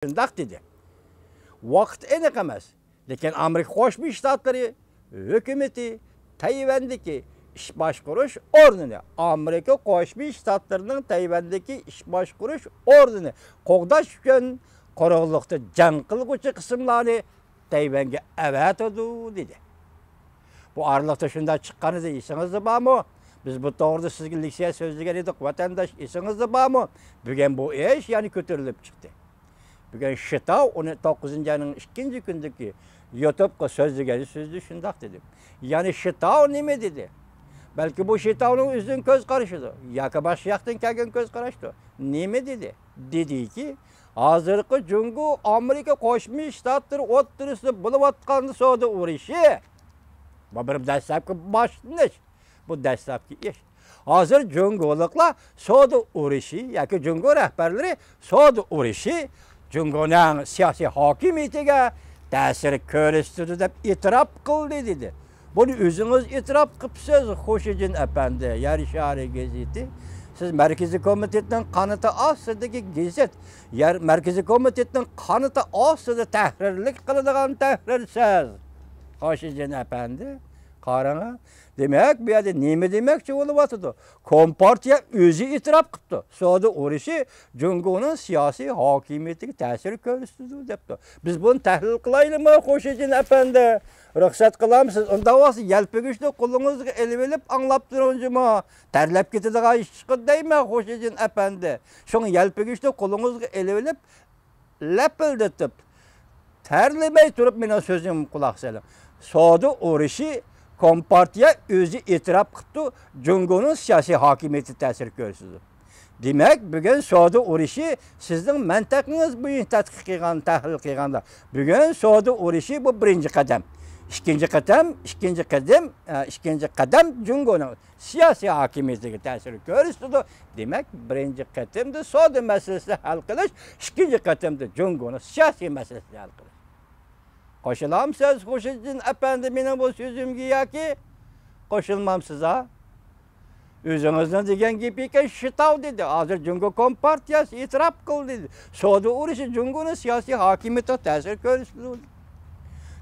Şundaq dedi. Vaqt aniq emas. Lekin Amerika Qo'shma Shtatlari hukumati Tayvandagi ish boshqarish o'rnini, Amerika Qo'shma Shtatlarining Tayvandagi ish boshqarish o'rnini qo'g'dash uchun qorong'ulikda jang qilguvchi qismlarni Tayvanga avatadi dedi. Bu araliqda shunday chiqqanida esingizda bormi? Biz bu to'g'rida sizga leksiya so'zlagan edik, vatandosh, esingizda bormi? Bugun bu ish yana ko'tarilib chiqdi. Bugun Shitao 19-ayning 2-kundagi YouTube'ga so'zlagan so'zda shunday dedi. Ya'ni Shitao nima dedi? Balki bu Shitaoning o'zining ko'z qarashidir. Yoki boshqa yoqdan kelgan ko'z qarashdir. Nima dedi? Dediki, hozirgi Jungo Amerika Qo'shma Shtatlari o'rtasida bo'layotgan savdo urushi bu bir dastlabki boshlanish. Bu dastlabki ish. Hozir Jungoliklar savdo urushi yoki Jungo rahbarlari savdo urushi Jungoning siyosiy hokimiyatiga ta'sir ko'rsatdi deb e'tirof qildi dedi. Buni o'zingiz e'tirof qilibsiz, Xo'shidin apandi, Yarishari gazeti. Siz Markaziy komitetning qanoti ostidagi gazet, Markaziy komitetning qanoti ostida tahrirlik qiladigan tahrirsiz. Xo'shidin apandi, qarang. Demak, bu yerda nima demoqchi bo'lyapti? Kompartiya o'zi e'tirof qilibdi. Savdo urushi Jungoning siyosiy hokimiyatiga ta'sir ko'rsatdi debdi. Biz buni tahlil qilaylikmi, Xo'shidin apandi? Ruxsat qilamsiz? Unda bo'lsa yalpigishni qo'lingizga elib olib anglab turingizmi? Tarlab ketadigan ish chiqdaymi, Xo'shidin apandi? Shuni yalpigishni qo'lingizga elib olib lapildatib tarlamay turib meni so'zimga quloq soling. Savdo urushi Kompartiya o'zi e'tirof qildi, Jungoning siyosiy hokimiyati ta'sir ko'rsatdi. Demak, bugun savdo urushi sizning mantaqangiz bo'yicha tadqiq qilgan, tahlil qilganda, bugun savdo urushi bu birinchi qadam. Ikkinchi qadam Jungoning siyosiy hokimiyatiga ta'sir ko'rsatdi. Demak, birinchi qadamda savdo masalasini hal qilish, ikkinchi qadamda Jungoning siyosiy masalasini hal qilish. Qo'shilamsiz, Xo'shidin apandi, mening bu so'zimga yoki qo'shilmamsiz ha? O'zingizdan degan gap ekan, Shitao dedi. Hozir Jungo kompartiyasi e'tirof qildi dedi. Savdo urushi Jungoning siyosiy hokimiyatiga ta'sir ko'rsatdi.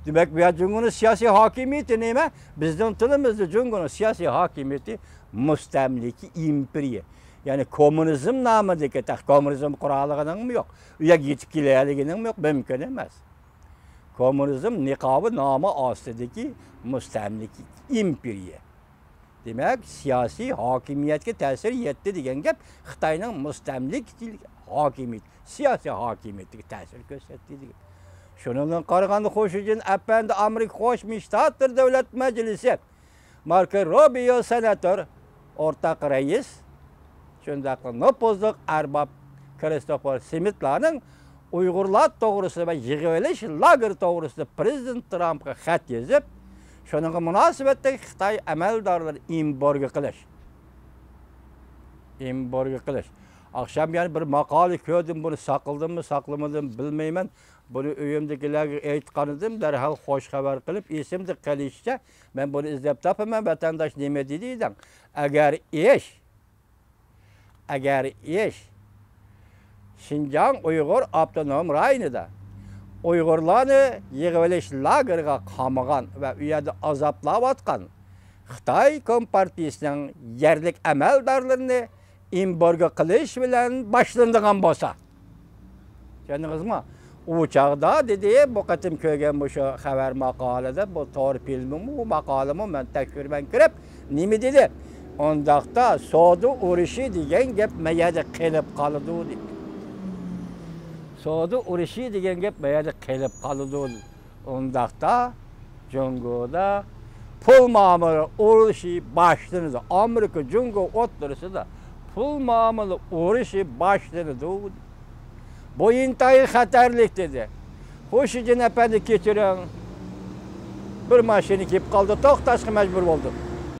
Demak, bu Jungoning siyosiy hokimiyati nima? Bizning tilimizda Jungoning siyosiy hokimiyati mustamlika imperiya. Ya'ni kommunizm nomidagi kommunizm quroligining yo'q. U yerga yetib kelayotganining yo'q, mumkin emas. Kommunizm niqobi nomi ostidagi mustamlika imperiya. Demak, siyosiy hokimiyatga ta'sir etdi degan gap Xitoyning mustamlikachilik hokimiyat, siyosiy hokimiyatiga ta'sir ko'rsatdi degan. Shundan qaraganda Xo'shidin apandi Amerika Qo'shma Shtatlari Davlat Majlisi Marko Rubio senator o'rtaq rais shundaq nopozliq arbob Kristofer Smitlarning Uyg'urlar to'g'risida va yig'ib olish lager to'g'risida Prezident Trampga xat yozib, shunga munosabatda Xitoy amaldorlari embargo qilish. Oqshom yana bir maqola ko'rdim, buni saqladimmi, saqlamadim bilmayman. Buni uyimdagilarga aytgan edim, darhol xo'sh xabar qilib, esimda qolishicha men buni izlab topaman. Vatandosh nima dedi? Agar ish Şinjan Uyghur Avtonom rayonida Uyg'urlarni yig'ib olish lageriga qamagan va u yerda azoblayotgan Xitoy kompartiyasining yerlik amaldorlarini embargo qilish bilan boshlanadigan bo'lsa. Tushundingizmi? U chaqda dedi, bu qatim ko'rgan bu shu xabar maqolada, bu to'g'ri filmmi, bu maqolami men tekshirman kirib, nima dedi? Ondaqda savdo urushi degan gap mayada qilib qoldi dedi. Savdo urushi degan gap mayada qilib qoldi. Ondaqda Jungoda pul muomala urushi boshlanadi. Amerika Jungo o'rtasida pul muomala urushi boshlanadi. Bu intayin xatarlik dedi. Xo'shidin apandi kechiring. Bir mashina kelib qoldi, to'xtashga majbur bo'ldim.